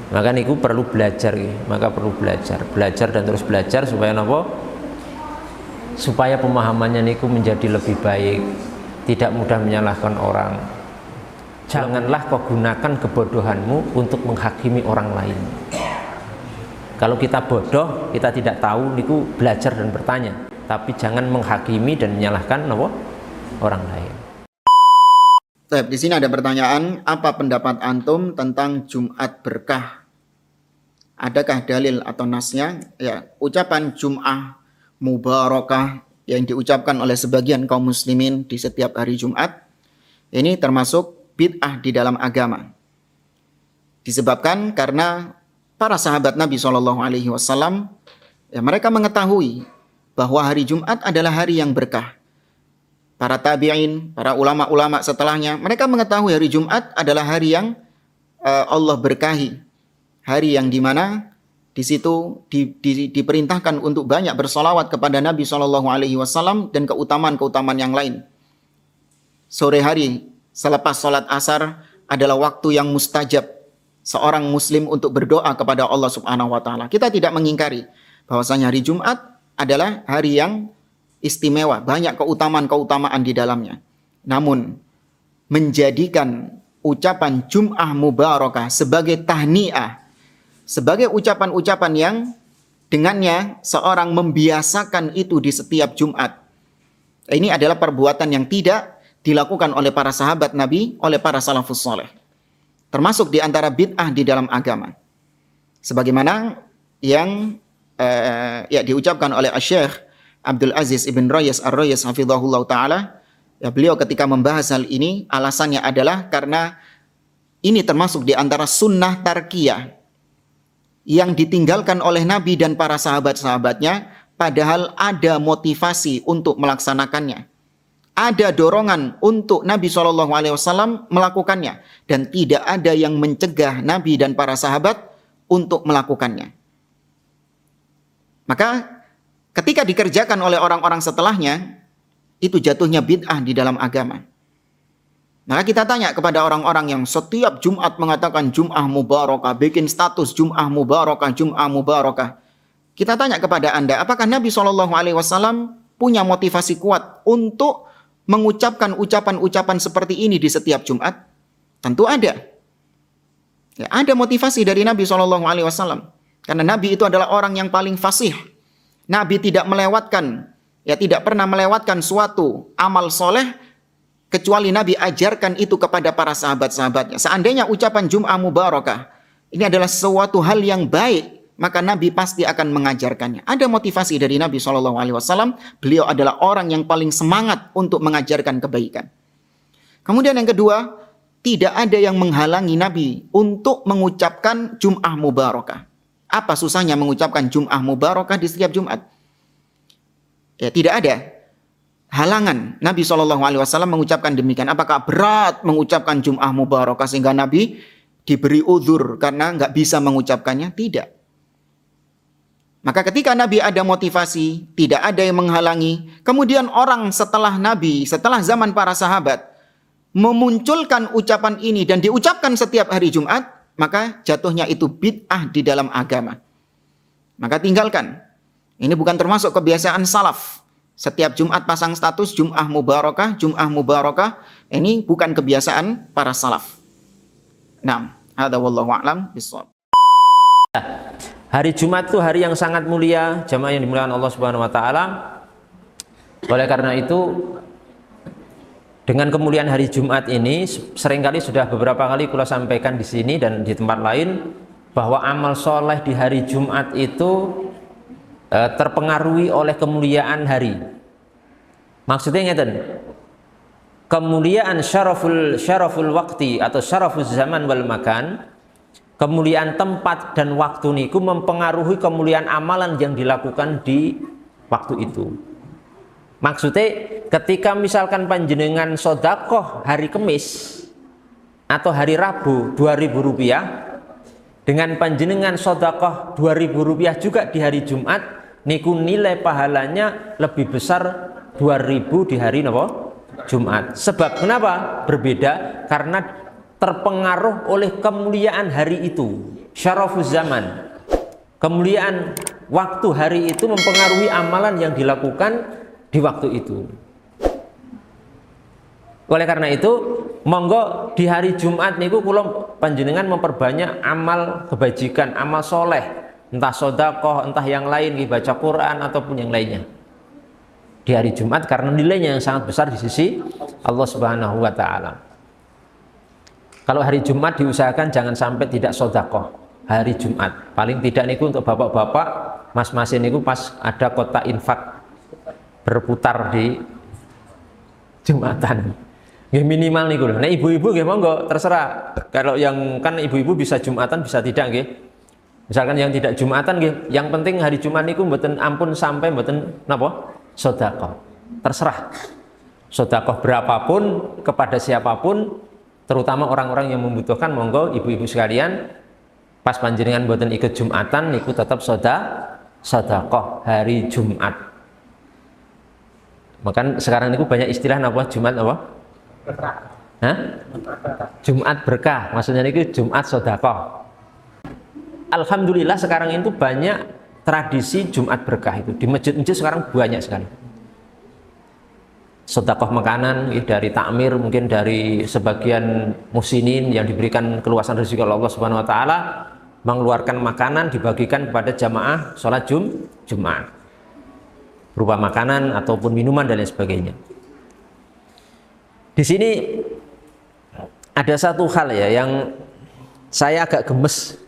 Maka niku perlu belajar, maka perlu belajar dan terus belajar supaya napa? Supaya pemahamannya niku menjadi lebih baik, tidak mudah menyalahkan orang. Janganlah kau gunakan kebodohanmu untuk menghakimi orang lain. Kalau kita bodoh, kita tidak tahu, niku belajar dan bertanya. Tapi jangan menghakimi dan menyalahkan napa? Orang lain. Di sini ada pertanyaan, apa pendapat antum tentang Jumat berkah? Adakah dalil atau nasnya? Ya, ucapan Jum'ah Mubarakah yang diucapkan oleh sebagian kaum muslimin di setiap hari Jumat, ini termasuk bid'ah di dalam agama. Disebabkan karena para sahabat Nabi SAW, ya, mereka mengetahui bahwa hari Jumat adalah hari yang berkah. Para tabi'in, para ulama-ulama setelahnya, mereka mengetahui hari Jumat adalah hari yang Allah berkahi. Hari yang dimana di situ diperintahkan untuk banyak bersolawat kepada Nabi SAW dan keutamaan-keutamaan yang lain. Sore hari selepas sholat asar adalah waktu yang mustajab seorang muslim untuk berdoa kepada Allah Subhanahu wa taala. Kita tidak mengingkari bahwasanya hari Jumat adalah hari yang istimewa, banyak keutamaan-keutamaan di dalamnya. Namun menjadikan ucapan Jum'ah Mubarakah sebagai tahniah, sebagai ucapan-ucapan yang dengannya seorang membiasakan itu di setiap Jumat, ini adalah perbuatan yang tidak dilakukan oleh para sahabat Nabi, oleh para salafus saleh. Termasuk di antara bid'ah di dalam agama. Sebagaimana yang diucapkan oleh Syekh Abdul Aziz Ibn Rayas Ar-Rayas hafizahullah ta'ala, ya, beliau ketika membahas hal ini, alasannya adalah karena ini termasuk di antara sunnah tarkiyah yang ditinggalkan oleh Nabi dan para sahabat-sahabatnya, padahal ada motivasi untuk melaksanakannya. Ada dorongan untuk Nabi SAW melakukannya, dan tidak ada yang mencegah Nabi dan para sahabat untuk melakukannya. Maka ketika dikerjakan oleh orang-orang setelahnya, itu jatuhnya bid'ah di dalam agama. Maka kita tanya kepada orang-orang yang setiap Jumat mengatakan Jum'ah Mubarakah, bikin status Jum'ah Mubarakah, Jum'ah Mubarakah. Kita tanya kepada Anda, apakah Nabi SAW punya motivasi kuat untuk mengucapkan ucapan-ucapan seperti ini di setiap Jumat? Tentu ada. Ya, ada motivasi dari Nabi SAW. Karena Nabi itu adalah orang yang paling fasih. Nabi tidak pernah melewatkan suatu amal soleh kecuali Nabi ajarkan itu kepada para sahabat-sahabatnya. Seandainya ucapan Jum'ah Mubarakah ini adalah suatu hal yang baik, maka Nabi pasti akan mengajarkannya. Ada motivasi dari Nabi SAW. Beliau adalah orang yang paling semangat untuk mengajarkan kebaikan. Kemudian yang kedua, tidak ada yang menghalangi Nabi untuk mengucapkan Jum'ah Mubarakah. Apa susahnya mengucapkan Jum'ah Mubarakah di setiap Jumat? Ya, tidak ada halangan Nabi SAW mengucapkan demikian. Apakah berat mengucapkan Jum'ah Mubarakah sehingga Nabi diberi uzur karena nggak bisa mengucapkannya? Tidak. Maka ketika Nabi ada motivasi, tidak ada yang menghalangi. Kemudian orang setelah Nabi, setelah zaman para sahabat, memunculkan ucapan ini dan diucapkan setiap hari Jumat, maka jatuhnya itu bid'ah di dalam agama. Maka tinggalkan. Ini bukan termasuk kebiasaan salaf. Setiap Jumat pasang status Jum'ah Mubarakah, Jum'ah Mubarakah. Ini bukan kebiasaan para salaf. Naam, hadza wallahu a'lam bishawab. Hari Jumat itu hari yang sangat mulia, jamaah yang dimuliakan Allah Subhanahu wa taala. Oleh karena itu, dengan kemuliaan hari Jumat ini, seringkali sudah beberapa kali kula sampaikan di sini dan di tempat lain, bahwa amal soleh di hari Jumat itu terpengaruhi oleh kemuliaan hari. Maksudnya ngeten, kemuliaan syaraful waktu atau syaraful zaman wal makan, kemuliaan tempat dan waktu niku mempengaruhi kemuliaan amalan yang dilakukan di waktu itu. Maksudnya ketika misalkan panjenengan sodakoh hari Kemis atau hari Rabu 2.000 rupiah, dengan panjenengan sodakoh 2.000 rupiah juga di hari Jumat, niku nilai pahalanya lebih besar 2.000 di hari Jumat. Sebab kenapa? Berbeda karena terpengaruh oleh kemuliaan hari itu. syarafuz zaman. Kemuliaan waktu hari itu mempengaruhi amalan yang dilakukan di waktu itu. Oleh karena itu, monggo di hari Jumat niku kula panjenengan memperbanyak amal kebajikan, amal soleh, entah sedekah, entah yang lain, baca Quran ataupun yang lainnya. Di hari Jumat karena nilainya yang sangat besar di sisi Allah Subhanahu wa taala. Kalau hari Jumat diusahakan jangan sampai tidak sedekah hari Jumat. Paling tidak niku untuk bapak-bapak, mas-mas niku pas ada kotak infak berputar di Jumatan. Ya minimal niku. Nah ibu-ibu nggih monggo terserah. Kalau yang kan ibu-ibu bisa Jumatan bisa tidak nggih. Misalkan yang tidak Jumatan nggih, yang penting hari Jumat niku mboten ampun sampai mboten napa? Sedekah. Terserah. Sedekah berapapun kepada siapapun, terutama orang-orang yang membutuhkan, monggo ibu-ibu sekalian pas panjenengan mboten ikut Jumatan niku tetap sedekah hari Jumat. Makan sekarang niku banyak istilah napa Jumat apa? Hah? Jumat berkah, maksudnya niku Jumat sedekah. Alhamdulillah sekarang itu banyak tradisi Jumat berkah itu di masjid-masjid sekarang banyak sekali. Sedekah makanan dari takmir, mungkin dari sebagian muslimin yang diberikan keluasan rezeki oleh Allah Subhanahu wa taala, mengeluarkan makanan dibagikan kepada jamaah sholat Jumat. Berupa makanan ataupun minuman dan lain sebagainya. Di sini ada satu hal ya yang saya agak gemes.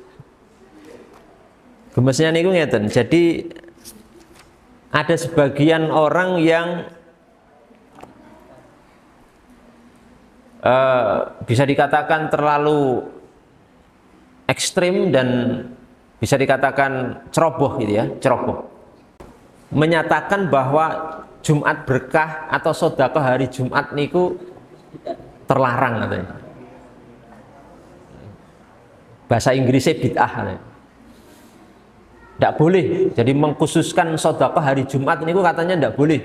Gemesnya niku ngeten. Jadi ada sebagian orang yang bisa dikatakan terlalu ekstrim dan bisa dikatakan ceroboh gitu ya, ceroboh. Menyatakan bahwa Jumat berkah atau sedekah hari Jumat niku terlarang katanya. Bahasa Inggrisnya bid'ah katanya. Tidak boleh, jadi mengkhususkan sedekah hari Jumat ini katanya tidak boleh.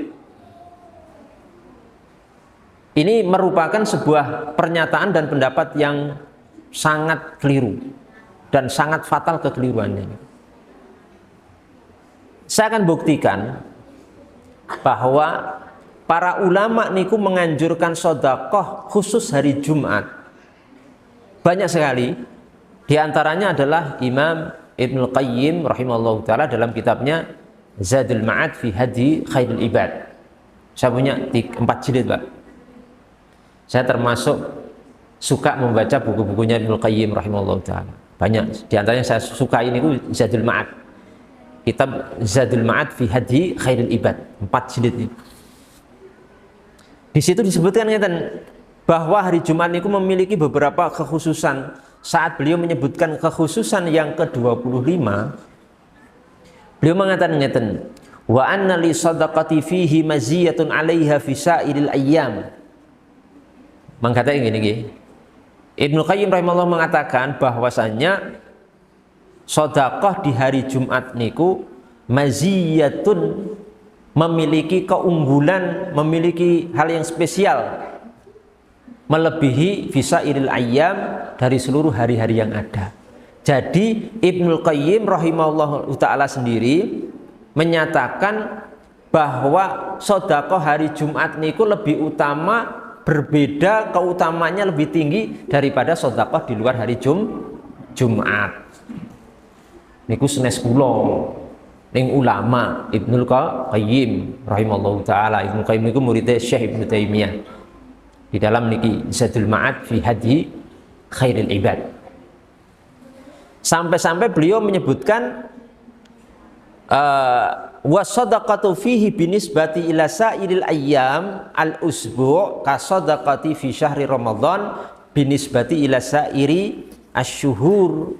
Ini merupakan sebuah pernyataan dan pendapat yang sangat keliru dan sangat fatal kekeliruannya. Saya akan buktikan bahwa para ulama niku menganjurkan sedekah khusus hari Jumat. Banyak sekali, di antaranya adalah Imam Ibnu Qayyim rahimahullah ta'ala dalam kitabnya Zadul Ma'ad fi Hadi Khairul Ibad. Saya punya 4 jilid Pak. Saya termasuk suka membaca buku-bukunya Ibnu Qayyim rahimahullah ta'ala. Banyak, di antaranya saya suka ini Zadul Ma'ad. Kitab Zadul Ma'ad fi Hadi Khairul Ibad, 4 jilid ini. Di situ disebutkan bahwa hari Jumat itu memiliki beberapa kekhususan. Saat beliau menyebutkan kekhususan yang ke-25, beliau mengatakan wa anna li sadaqati fihi maziyatun 'alaiha fi sa'iril ayyam. Mengatakan gini, Ibnu Qayyim rahimahullah mengatakan bahwasanya sedekah di hari Jumat niku maziyatun, memiliki keunggulan, memiliki hal yang spesial, melebihi fisairil ayyam, dari seluruh hari-hari yang ada. Jadi Ibnu Qayyim rahimahullah ta'ala sendiri menyatakan bahwa sedekah hari Jumat niku lebih utama, berbeda keutamanya lebih tinggi daripada sedekah di luar hari Jumat. Niku senes kula ning ulama Ibnu Qayyim rahimahullah ta'ala. Ibnu Qayyim niku muridnya Syekh Ibnu Taimiyah. Di dalam niki Zadul Ma'ad fi Hadi Khairil Ibad. Sampai-sampai beliau menyebutkan wa sadaqatu fihi binisbati ila sa'iril ayyam al-usbu' ka sadaqati fi syahri Ramadan binisbati ila sa'iri asyuhur.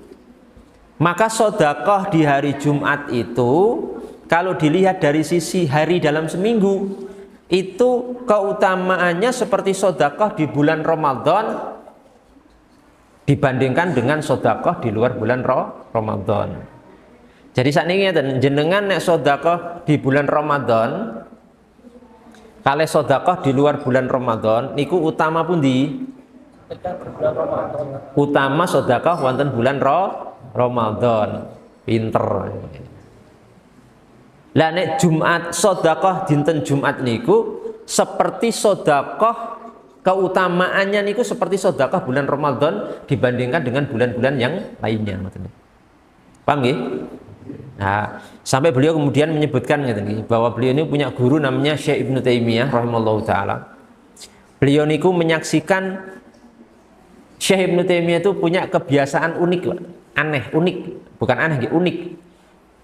Maka sedekah di hari Jumat itu kalau dilihat dari sisi hari dalam seminggu, itu keutamaannya seperti sedekah di bulan Ramadan dibandingkan dengan sedekah di luar bulan Ramadan. Jadi saat ini jenengan nek sedekah di bulan Ramadan, kalau sedekah di luar bulan Ramadan niku utama pundi? Utama sedekah wonten bulan Ramadan, pinter. Lah nek Jumat sedekah dinten Jumat niku seperti sedekah, keutamaannya niku seperti sedekah bulan Ramadan dibandingkan dengan bulan-bulan yang lainnya. Paham nggih? Nah, sampai beliau kemudian menyebutkan bahwa beliau ini punya guru namanya Syekh Ibnu Taimiyah rahimallahu taala. Beliau niku menyaksikan Syekh Ibnu Taimiyah itu punya kebiasaan unik, aneh, unik, bukan aneh, unik.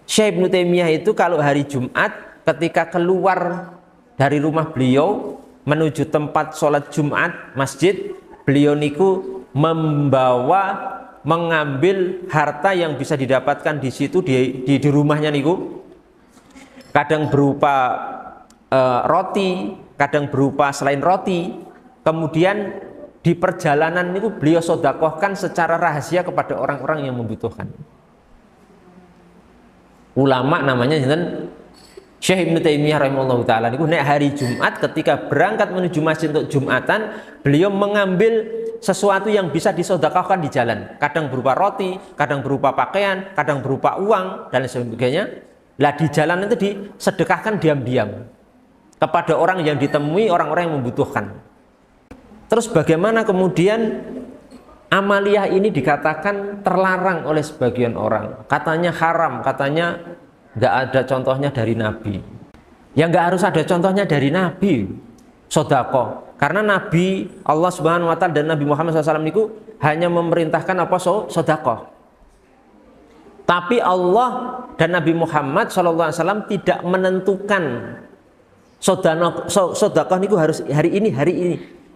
Syekh Ibnu Taimiyah itu kalau hari Jumat ketika keluar dari rumah beliau menuju tempat sholat Jumat masjid, beliau niku mengambil harta yang bisa didapatkan di situ di rumahnya niku, kadang berupa roti, kadang berupa selain roti. Kemudian di perjalanan niku beliau sedekahkan secara rahasia kepada orang-orang yang membutuhkan. Ulama namanya Syekh Ibnu Taimiyah rahimahullah taala niku nek hari Jumat ketika berangkat menuju masjid untuk Jumatan, beliau mengambil sesuatu yang bisa disedekahkan di jalan. Kadang berupa roti, kadang berupa pakaian, kadang berupa uang dan sebagainya. Lah di jalan itu disedekahkan diam-diam kepada orang yang ditemui, orang-orang yang membutuhkan. Terus bagaimana kemudian amaliyah ini dikatakan terlarang oleh sebagian orang, katanya haram, katanya nggak ada contohnya dari Nabi. Ya nggak harus ada contohnya dari Nabi, sedekah. Karena Nabi Allah Subhanahu Wa Taala dan Nabi Muhammad SAW itu hanya memerintahkan apa sedekah. Tapi Allah dan Nabi Muhammad SAW tidak menentukan sedekah niku harus hari ini.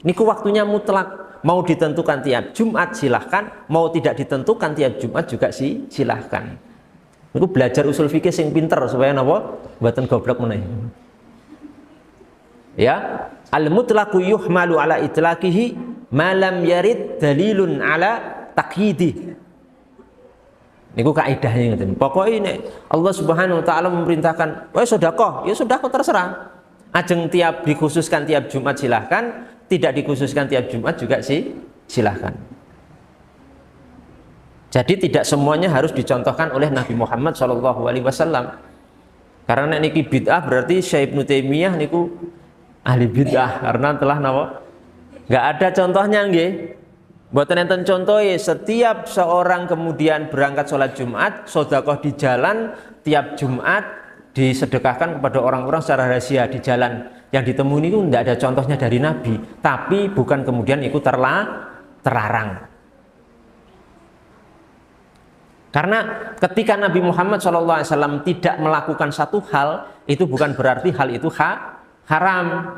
Niku waktunya mutlak. Mau ditentukan tiap Jumat silahkan, mau tidak ditentukan tiap Jumat juga silahkan. Niku belajar usul fikih sing pinter supaya napa? Mboten goblok meneh. Ya, al-mutlaqu yuhmalu ala itlaqihi ma lam yarid dalilun ala taqyidih. Niku kaidahnya ngoten. Pokoke nek Allah Subhanahu wa taala memerintahkan, "Wah, sedekah," ya sedekah terserah. Ajeng tiap dikhususkan tiap Jumat silahkan, tidak dikhususkan tiap Jumat juga silahkan. Jadi tidak semuanya harus dicontohkan oleh Nabi Muhammad SAW. Karena niki bid'ah berarti Syekh Ibnu Taimiyah niku ahli bid'ah karena telah napa? Enggak ada contohnya nggih. Mboten enten contohe setiap seorang kemudian berangkat sholat Jumat, sedekah di jalan tiap Jumat disedekahkan kepada orang-orang secara rahasia di jalan. Yang ditemui itu tidak ada contohnya dari Nabi, tapi bukan kemudian ikut terlarang. Karena ketika Nabi Muhammad SAW tidak melakukan satu hal, itu bukan berarti hal itu haram.